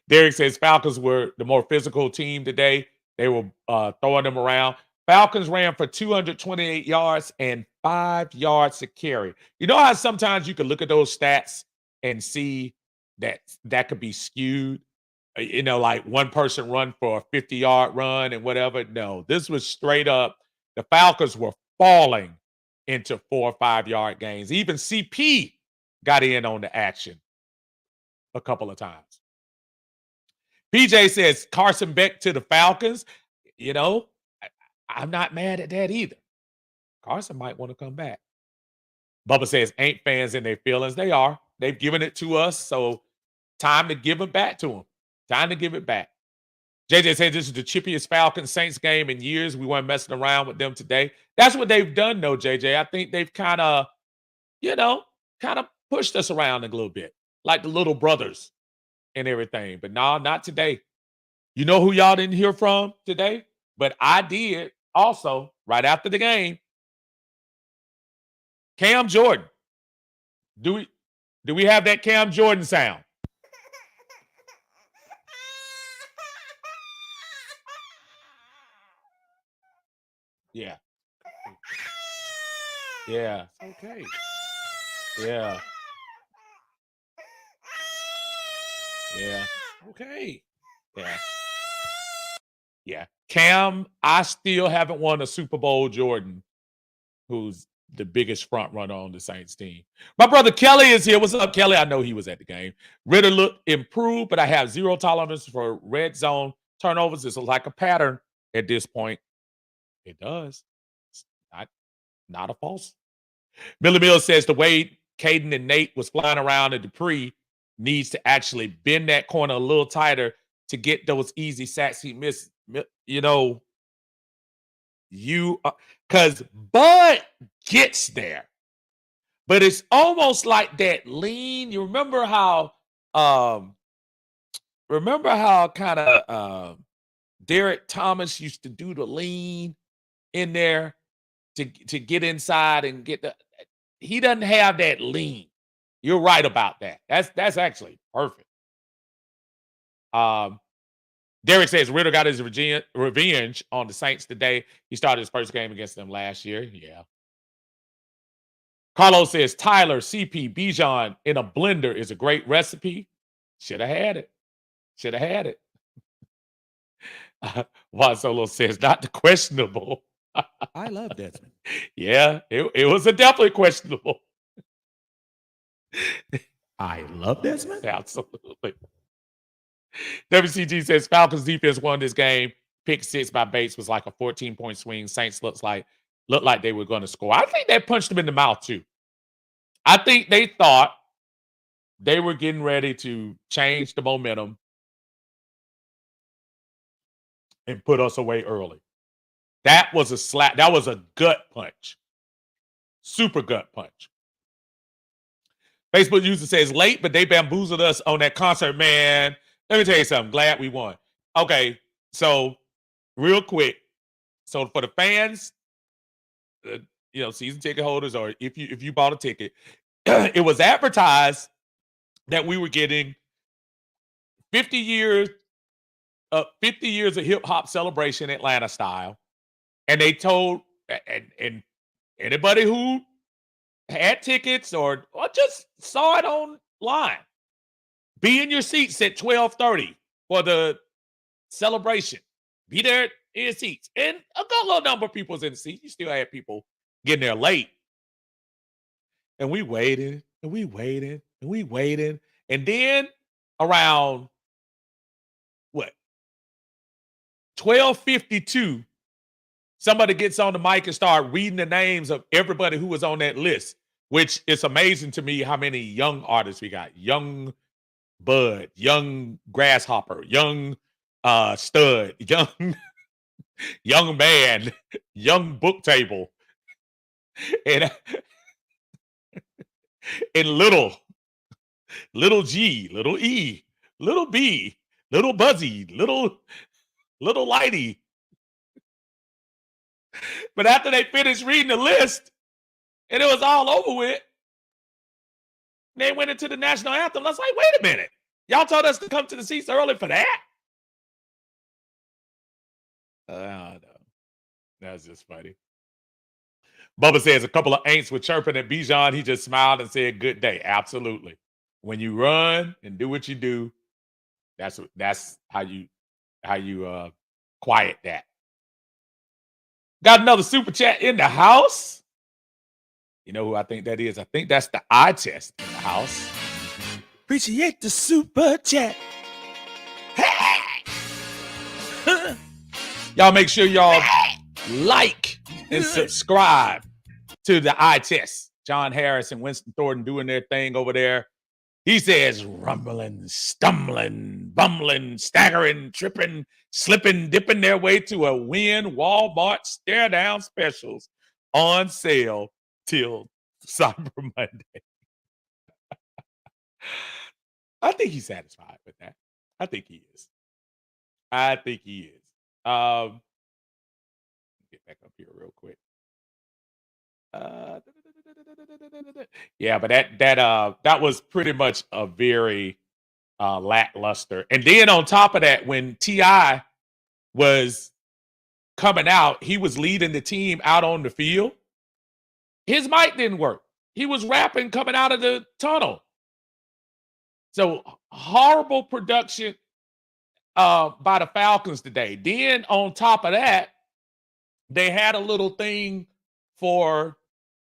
Derek says Falcons were the more physical team today. They were throwing them around. Falcons ran for 228 yards and 5 yards to carry. You know how sometimes you can look at those stats and see that could be skewed? You know, like one person run for a 50-yard run and whatever. No, this was straight up. The Falcons were falling into 4 or 5 yard gains. Even CP got in on the action a couple of times. PJ says Carson Beck to the Falcons. You know, I'm not mad at that either. Carson might want to come back. Bubba says, ain't fans in their feelings. They are. They've given it to us, so time to give it back to them. Time to give it back. JJ said this is the chippiest Falcons Saints game in years. We weren't messing around with them today. That's what they've done, though, JJ. I think they've kind of, kind of pushed us around a little bit, like the little brothers and everything. But no, not today. You know who y'all didn't hear from today? But I did also right after the game. Cam Jordan. Do we have that Cam Jordan sound? Yeah. Yeah. Okay. Yeah. Yeah. Okay. Yeah. Yeah. Cam, I still haven't won a Super Bowl Jordan, who's the biggest front runner on the Saints team. My brother Kelly is here. What's up, Kelly? I know he was at the game. Ritter looked improved, but I have zero tolerance for red zone turnovers. It's like a pattern at this point. It does. It's not a false. Billy Mills says the way Caden and Nate was flying around at Dupree needs to actually bend that corner a little tighter to get those easy sacks he missed. You know, because Bud gets there, but it's almost like that lean. You remember how kind of Derek Thomas used to do the lean in there to get inside and get the. He doesn't have that lean. You're right about that. That's actually perfect. Derek says Ritter got his revenge on the Saints today. He started his first game against them last year. Yeah. Carlos says Tyler, CP, Bijan in a blender is a great recipe. Should have had it. Should have had it. Juan Solo says not the questionable. I love Desmond. Yeah, it was a definitely questionable. I love Desmond. Absolutely. WCG says Falcons defense won this game. Pick 6 by Bates was like a 14-point swing. Saints looked like they were going to score. I think they punched them in the mouth too. I think they thought they were getting ready to change the momentum and put us away early. That was a slap. That was a gut punch. Super gut punch. Facebook user says late, but they bamboozled us on that concert, man. Let me tell you something. Glad we won. Okay, so real quick. So for the fans, season ticket holders, or if you bought a ticket, it was advertised that we were getting 50 years of hip hop celebration Atlanta style, and they told and anybody who had tickets or just saw it online, be in your seats at 12:30 for the celebration. Be there in your seats. And a good little number of people was in the seats. You still had people getting there late. And we waited, and we waited, and we waited. And then around, 12:52, somebody gets on the mic and start reading the names of everybody who was on that list, which is amazing to me how many young artists we got. Young Bud, young Grasshopper, young Stud, young man, young Book Table, and little G, little E, little B, little Buzzy, little Lighty. But after they finished reading the list and it was all over with, they went into the national anthem. I was like, wait a minute. Y'all told us to come to the seats early for that? No. That's just funny. Bubba says a couple of ain'ts were chirping at Bijan. He just smiled and said, "Good day." Absolutely. When you run and do what you do, that's how you quiet that. Got another super chat in the house. You know who I think that is? I think that's the eye test in the house. Appreciate the super chat. Y'all make sure y'all like and subscribe to the eye test. John Harris and Winston Thornton doing their thing over there. He says, rumbling, stumbling, bumbling, staggering, tripping, slipping, dipping their way to a win. Walmart stare down specials on sale till Cyber Monday. I think he's satisfied with that. I think he is. Get back up here real quick. Yeah, but that was pretty much a very lackluster. And then on top of that, when T.I. was coming out, he was leading the team out on the field. His mic didn't work. He was rapping coming out of the tunnel. So horrible production by the Falcons today. Then on top of that, they had a little thing for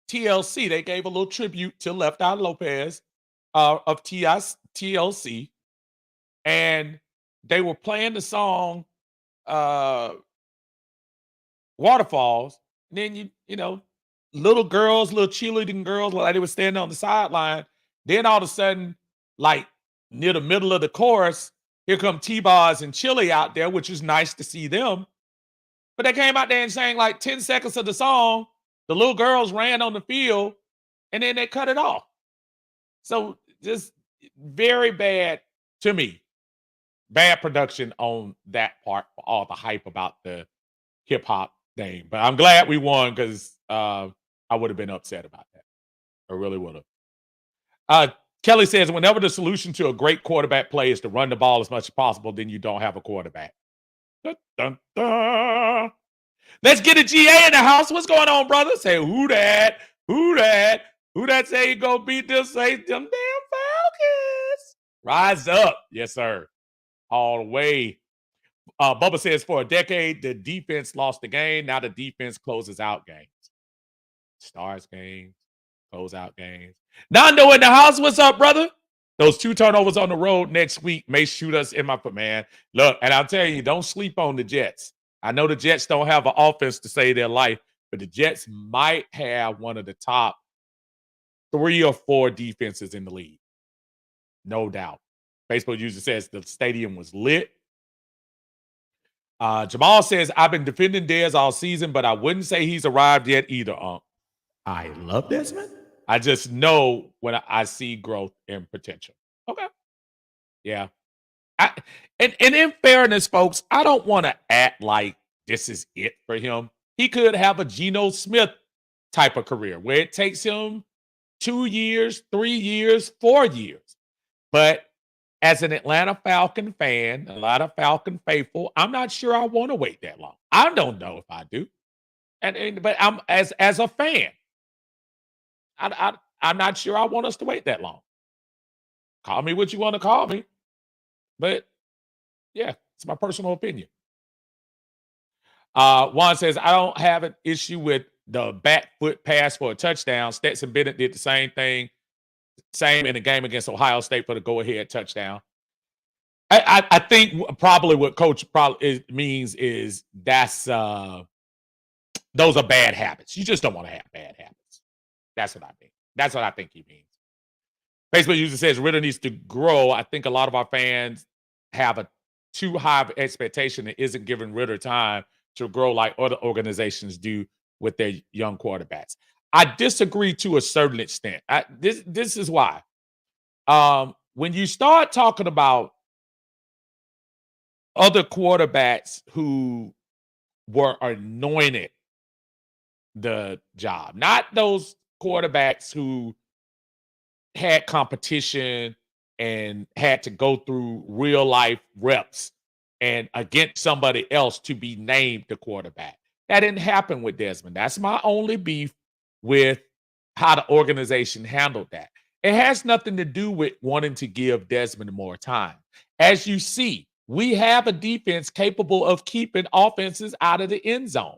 TLC. They gave a little tribute to Left Eye Lopez of TLC. And they were playing the song Waterfalls. And then, you know, little girls, little cheerleading girls, like they were standing on the sideline. Then all of a sudden, like near the middle of the chorus, here come T-Boz and Chili out there, which is nice to see them. But they came out there and sang like 10 seconds of the song. The little girls ran on the field, and then they cut it off. So just very bad to me. Bad production on that part for all the hype about the hip-hop thing. But I'm glad we won because I would have been upset about that. I really would have. Kelly says, whenever the solution to a great quarterback play is to run the ball as much as possible, then you don't have a quarterback. Dun, dun, dun. Let's get a GA in the house. What's going on, brother? Say, who that? Who that? Who that say you go beat them? Say them damn Falcons. Rise up. Yes, sir. All the way. Bubba says, for a decade, the defense lost the game. Now the defense closes out games. Stars games, close out games. Nando in the house. What's up, brother? Those 2 turnovers on the road next week may shoot us in my foot, man. Look, and I'll tell you, don't sleep on the Jets. I know the Jets don't have an offense to save their life, but the Jets might have one of the top 3 or 4 defenses in the league. No doubt. Facebook user says the stadium was lit. Jamal says, I've been defending Dez all season, but I wouldn't say he's arrived yet either, I love Desmond. I just know when I see growth and potential. Okay. Yeah. And in fairness, folks, I don't want to act like this is it for him. He could have a Geno Smith type of career where it takes him 2 years, 3 years, 4 years. But as an Atlanta Falcon fan, a lot of Falcon faithful, I'm not sure I want to wait that long. I don't know if I do. But I'm as a fan, I'm not sure I want us to wait that long. Call me what you want to call me. But yeah, it's my personal opinion. Juan says, I don't have an issue with the back foot pass for a touchdown. Stetson Bennett did the same thing. Same in the game against Ohio State for the go-ahead touchdown. I think probably what Coach means is those are bad habits. You just don't want to have bad habits. That's what I mean. That's what I think he means. Facebook user says Ritter needs to grow. I think a lot of our fans have a too high of expectation that isn't giving Ritter time to grow like other organizations do with their young quarterbacks. I disagree to a certain extent. This is why. When you start talking about other quarterbacks who were anointed the job, not those quarterbacks who had competition and had to go through real life reps and against somebody else to be named the quarterback. That didn't happen with Desmond. That's my only beef with how the organization handled that. It has nothing to do with wanting to give Desmond more time. As you see, we have a defense capable of keeping offenses out of the end zone.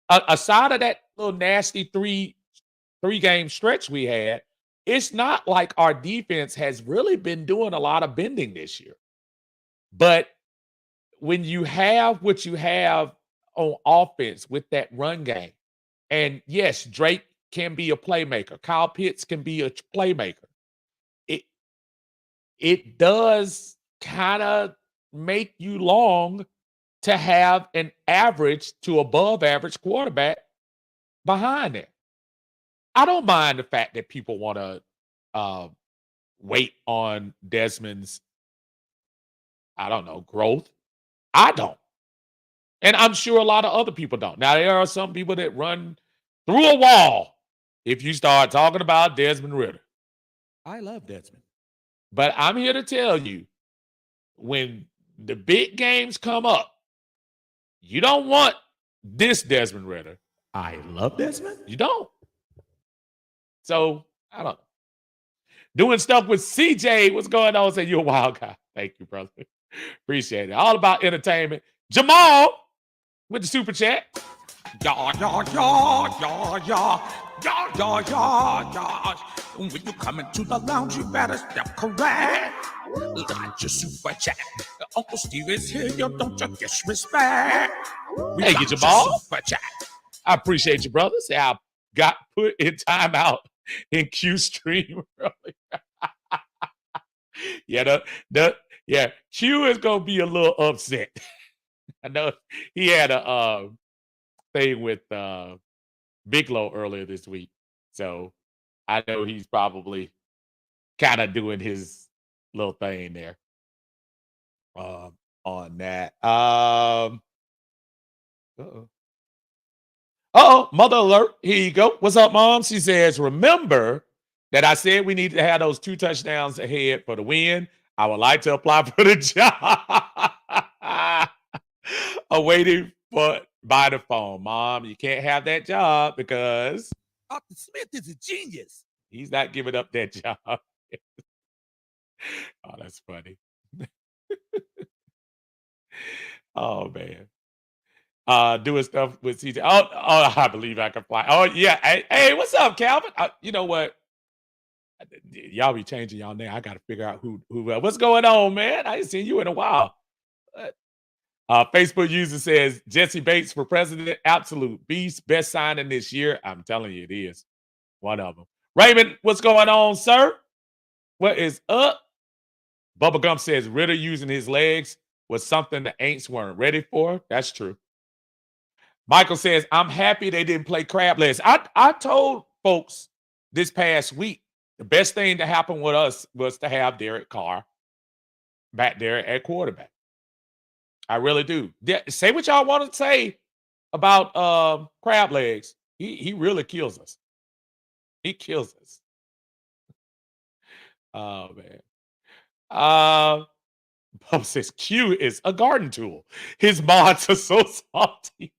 Aside of that little nasty three-game stretch we had, it's not like our defense has really been doing a lot of bending this year. But when you have what you have on offense with that run game, and yes, Drake can be a playmaker. Kyle Pitts can be a playmaker. It does kind of make you long to have an average to above average quarterback behind it. I don't mind the fact that people want to wait on Desmond's, I don't know, growth. I don't. And I'm sure a lot of other people don't. Now, there are some people that run through a wall if you start talking about Desmond Ridder. I love Desmond. But I'm here to tell you, when the big games come up, you don't want this Desmond Ridder. I love Desmond. You don't. So, I don't know. Doing stuff with CJ. What's going on? Say you're a wild guy. Thank you, brother. Appreciate it. All about entertainment. Jamal with the super chat. Yeah, yeah, yeah, yeah, yeah, yeah, yeah, yeah, yeah. When you come into the lounge, you better step correct. Like your super chat. Uncle Steve is here, you don't you disrespect. Thank you, Jamal. Super chat. I appreciate you, brother. Say I got put in timeout in Q stream earlier. Yeah, Q is gonna be a little upset. I know he had a thing with Bigelow earlier this week, so I know he's probably kind of doing his little thing there on that. Mother alert. Here you go. What's up, Mom? She says, remember that I said we need to have those 2 touchdowns ahead for the win. I would like to apply for the job. Awaiting by the phone. Mom, you can't have that job because Arthur Smith is a genius. He's not giving up that job. Oh, that's funny. Oh, man. Doing stuff with CJ. Oh, I believe I can fly. Oh, yeah. Hey, what's up, Calvin? You know what? Y'all be changing y'all name. I got to figure out who what's going on, man. I ain't seen you in a while. Facebook user says Jesse Bates for president. Absolute beast. Best signing this year. I'm telling you, it is one of them. Raymond, what's going on, sir? What is up? Bubba Gump says Ridder using his legs was something the Aints weren't ready for. That's true. Michael says, I'm happy they didn't play crab legs. I told folks this past week, the best thing to happen with us was to have Derek Carr back there at quarterback. I really do. Say what y'all want to say about crab legs. He really kills us. He kills us. Oh, man. Bob says Q is a garden tool. His mods are so salty.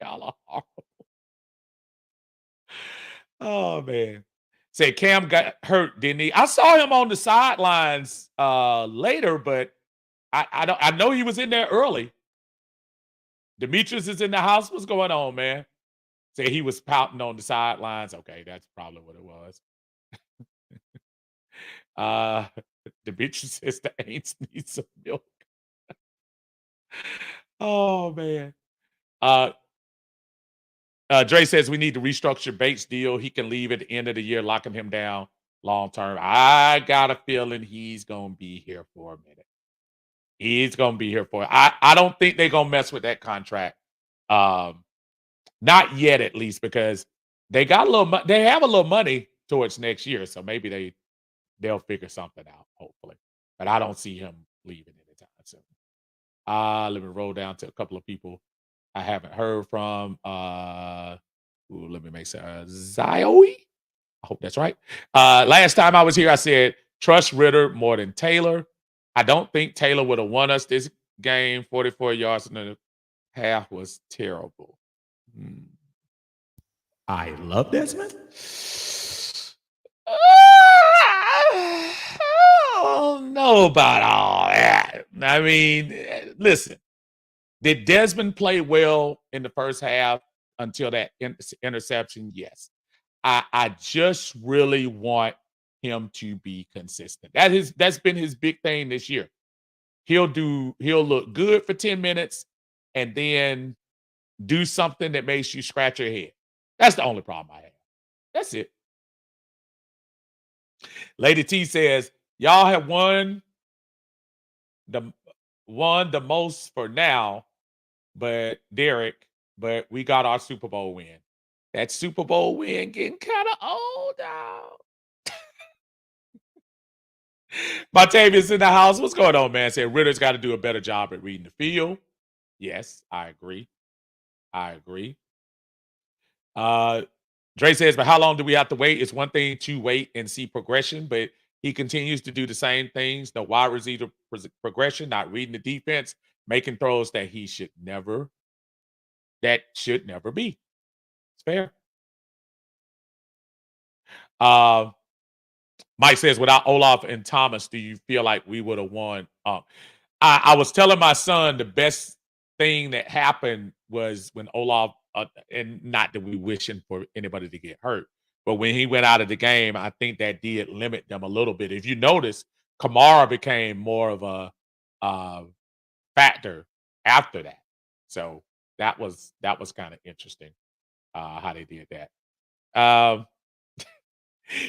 Y'all are horrible. Oh, man. Say Cam got hurt, didn't he? I saw him on the sidelines later, but I know he was in there early. Demetrius is in the house. What's going on, man? Say he was pouting on the sidelines. Okay, that's probably what it was. Demetrius says the Aints need some milk. Oh, man. Dre says we need to restructure Bates' deal. He can leave at the end of the year, locking him down long term. I got a feeling he's going to be here for a minute. He's going to be here for it. I don't think they're going to mess with that contract. Not yet, at least, because they got a little. They have a little money towards next year, so maybe they'll figure something out. Hopefully, but I don't see him leaving anytime soon. Let me roll down to a couple of people I haven't heard from. Let me make sure. Zioe? I hope that's right. Last time I was here, I said trust Ridder more than Taylor. I don't think Taylor would have won us this game. 44 yards in the half was terrible. I love Desmond. I don't know about all that. I mean, listen, did Desmond play well in the first half until that interception? Yes. I just really want him to be consistent. That's been his big thing this year. He'll look good for 10 minutes and then do something that makes you scratch your head. That's the only problem I have. That's it. Lady T says, y'all have won the most for now, but Derek, but we got our Super Bowl win. That Super Bowl win getting kind of old now. Montavious in the house. What's going on, man? Said Ritter's got to do a better job at reading the field. Yes, I agree. Dre says, but how long do we have to wait? It's one thing to wait and see progression, but he continues to do the same things. The wide receiver progression, not reading the defense, making throws that should never be. It's fair. Mike says, without Olaf and Thomas, do you feel like we would have won? I was telling my son the best thing that happened was when Olaf, and not that we wishing for anybody to get hurt, but when he went out of the game, I think that did limit them a little bit. If you notice, Kamara became more of a factor after that. So that was kind of interesting how they did that.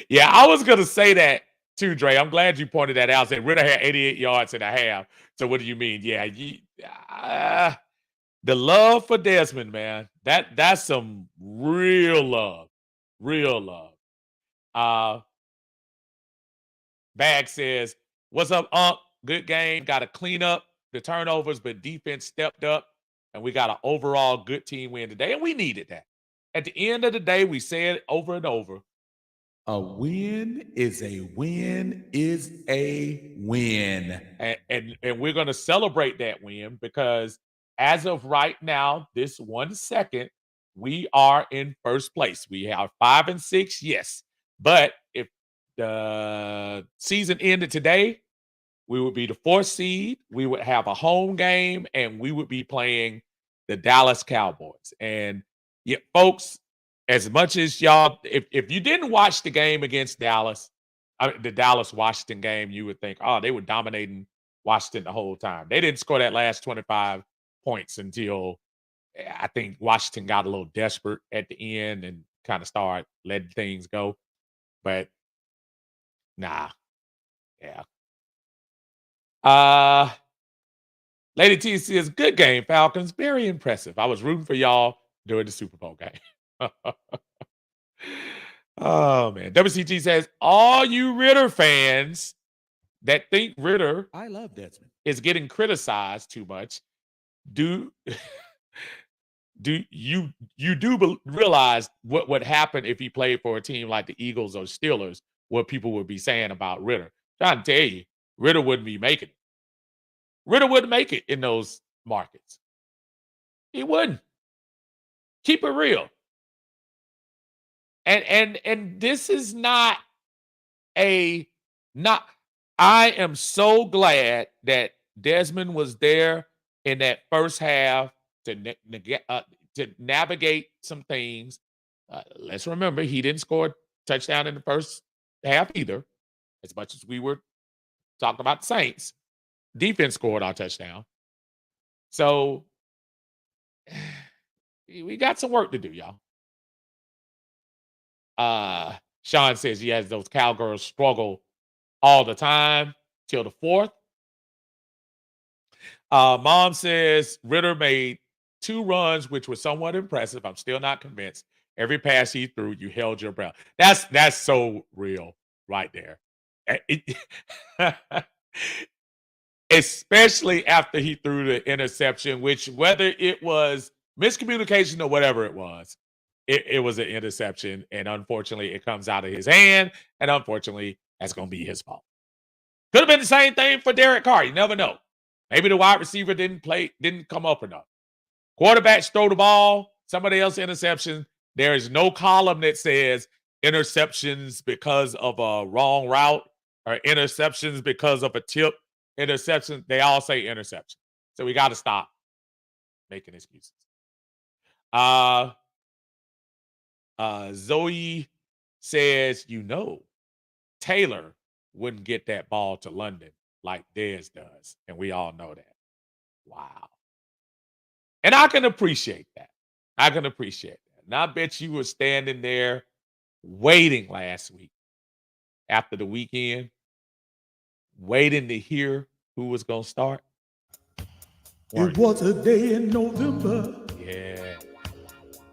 Yeah, I was gonna say that too, Dre. I'm glad you pointed that out. Said Ritter had 88 yards and a half. So what do you mean? Yeah, the love for Desmond, man. That's some real love, real love. Bag says, "What's up, Unc? Good game. Got to clean up the turnovers, but defense stepped up, and we got an overall good team win today, and we needed that. At the end of the day, we said over and over." A win is a win is a win. And we're going to celebrate that win because as of right now, this 1 second, we are in first place. We have 5 and 6, yes. But if the season ended today, we would be the 4th seed. We would have a home game, and we would be playing the Dallas Cowboys. And yeah, folks, as much as y'all, if you didn't watch the game against Dallas, the Dallas-Washington game, you would think, oh, they were dominating Washington the whole time. They didn't score that last 25 points until I think Washington got a little desperate at the end and kind of started letting things go. But nah, yeah. Lady T says, good game, Falcons. Very impressive. I was rooting for y'all during the Super Bowl game. Oh, man. WCG says, all you Ritter fans that think Ritter I love Desmond. is getting criticized too much, do you realize what would happen if he played for a team like the Eagles or Steelers, what people would be saying about Ritter? Trying to tell you, Ritter wouldn't be making it. Ritter wouldn't make it in those markets. He wouldn't. Keep it real. And this is not I am so glad that Desmond was there in that first half to navigate some things. Let's remember, he didn't score a touchdown in the first half either, as much as we were talking about the Saints. Defense scored our touchdown. So we got some work to do, y'all. Sean says he has those cowgirls struggle all the time till the 4th. Mom says Ritter made 2 runs, which was somewhat impressive. I'm still not convinced. Every pass he threw, you held your breath. That's so real right there. Especially after he threw the interception, which whether it was miscommunication or whatever it was an interception. And unfortunately, it comes out of his hand. And unfortunately, that's going to be his fault. Could have been the same thing for Derek Carr. You never know. Maybe the wide receiver didn't come up enough. Quarterbacks throw the ball, somebody else interception. There is no column that says interceptions because of a wrong route or interceptions because of a tip. Interception, they all say interception. So we got to stop making excuses. Zoe says, Taylor wouldn't get that ball to London like Dez does. And we all know that. Wow. And I can appreciate that. And I bet you were standing there waiting last week after the weekend, waiting to hear who was going to start. It was a day in November. Yeah.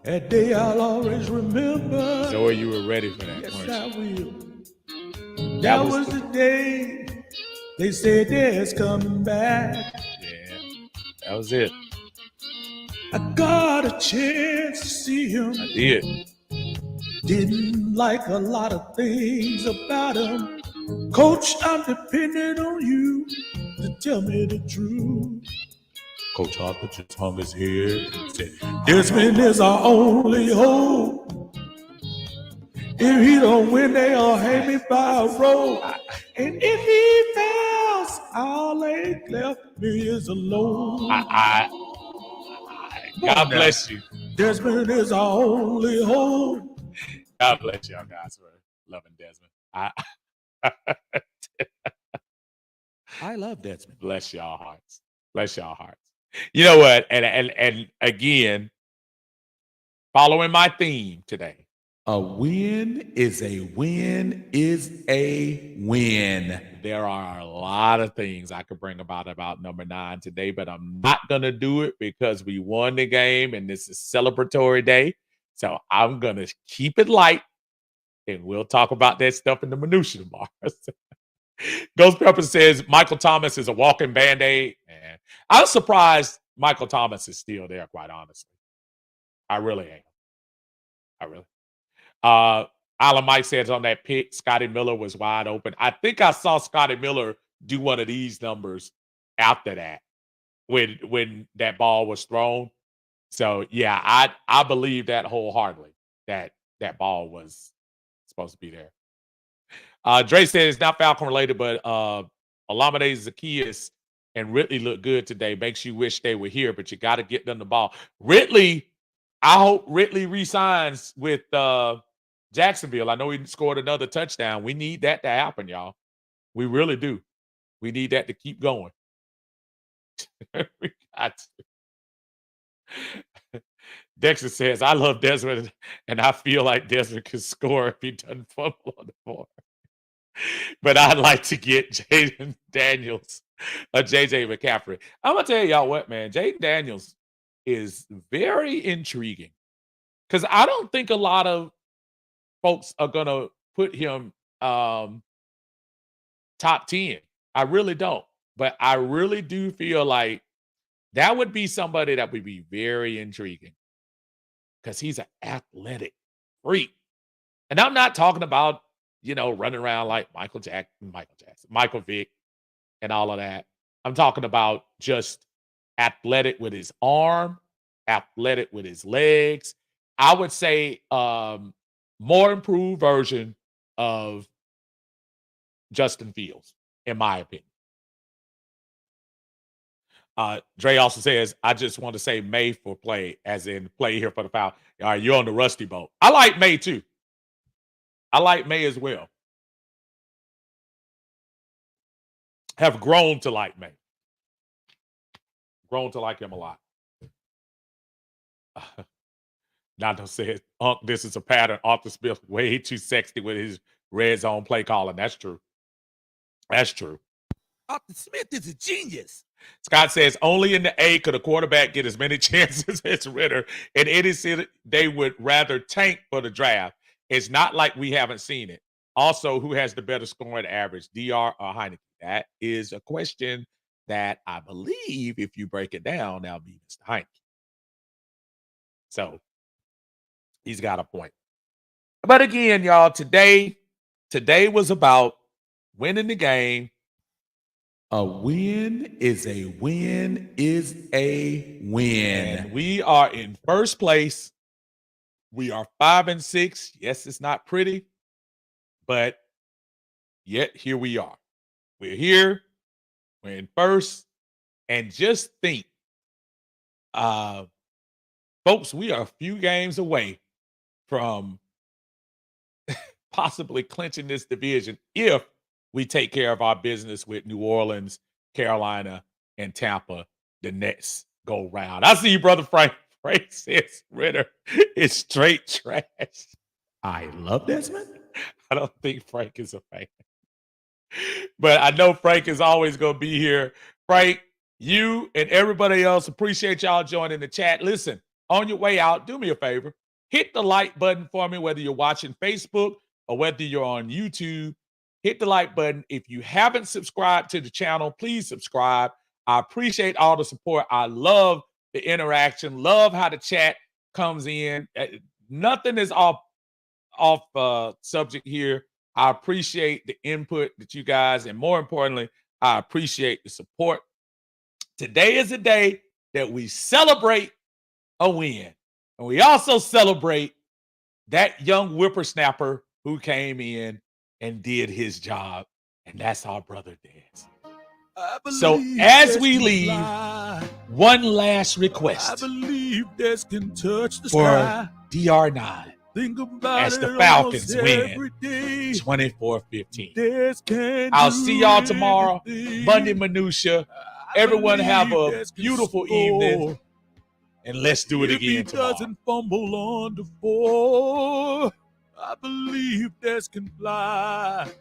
That day I'll always remember. Zoe, you were ready for that, Yes, weren't you? I will. That was the day they said Dez coming back. Yeah, that was it. I got a chance to see him. I did. Didn't like a lot of things about him. Coach, I'm depending on you to tell me the truth. Coach Harper just hung his head and said, Desmond is our only hope. If he don't win, they'll hang me by a rope. And if he fails, all they left me is alone. God bless you. Desmond is our only hope. God bless y'all guys for loving Desmond. I love Desmond. Bless y'all hearts. Bless y'all hearts. You know what? And again, following my theme today. A win is a win is a win. There are a lot of things I could bring about number 9 today, but I'm not going to do it because we won the game and this is celebratory day. So I'm going to keep it light and we'll talk about that stuff in the minutia tomorrow. Ghost Pepper says Michael Thomas is a walking Band-Aid. Man, I'm surprised Michael Thomas is still there, quite honestly. I really am. Alan Mike says on that pick, Scotty Miller was wide open. I think I saw Scotty Miller do one of these numbers after that when that ball was thrown. So, yeah, I believe that wholeheartedly, that ball was supposed to be there. Dre says it's not Falcon related, but Olamide Zacchaeus and Ridley look good today. Makes you wish they were here, but you got to get them the ball. Ridley, I hope Ridley resigns with Jacksonville. I know he scored another touchdown. We need that to happen, y'all. We really do. We need that to keep going. We got to. Dexter says, I love Desmond, and I feel like Desmond could score if he doesn't fumble on the ball. But I'd like to get Jaden Daniels or JJ McCaffrey. I'm going to tell y'all what, man. Jaden Daniels is very intriguing because I don't think a lot of folks are going to put him top 10. I really don't. But I really do feel like that would be somebody that would be very intriguing because he's an athletic freak. And I'm not talking about, running around like Michael Vick and all of that. I'm talking about just athletic with his arm, athletic with his legs. I would say more improved version of Justin Fields, in my opinion. Dre also says, I just want to say May for play, as in play here for the foul. All right, you're on the rusty boat. I like May too. I like May as well. Have grown to like May. Grown to like him a lot. Nando says, this is a pattern. Arthur Smith way too sexy with his red zone play calling. That's true. That's true. Arthur Smith is a genius. Scott says, only in the A could a quarterback get as many chances as Ritter. In any city, they would rather tank for the draft. It's not like we haven't seen it. Also, who has the better scoring average, DR or Heineke? That is a question that I believe, if you break it down, that'll be Mr. Heineke. So, he's got a point. But again, y'all, today was about winning the game A win is a win is a win. And we are in first place. We are 5-6. Yes, it's not pretty, but yet here we are. We're here. We're in first. And just think, folks, we are a few games away from possibly clinching this division if we take care of our business with New Orleans, Carolina, and Tampa the next go round. I see you, brother Frank. Frank says Ritter is straight trash. I love Desmond. I don't think Frank is a fan. But I know Frank is always going to be here. Frank, you and everybody else, appreciate y'all joining the chat. Listen, on your way out, do me a favor. Hit the like button for me, whether you're watching Facebook or whether you're on YouTube. Hit the like button. If you haven't subscribed to the channel, please subscribe. I appreciate all the support. I love the interaction. Love how the chat comes in. Nothing is off subject here. I appreciate the input that you guys, and more importantly, I appreciate the support. Today is a day that we celebrate a win. And we also celebrate that young whippersnapper who came in and did his job. And that's our brother Dez. So as we leave, one last request. I believe Des can touch the for sky. DR9 Think about as the it Falcons almost win every day. 24-15. Des can I'll do see y'all tomorrow. anything. Monday Minutia. I Everyone have believe a Des can beautiful score. evening. And let's do it If he again tomorrow. doesn't fumble on the 4, I believe Des can fly.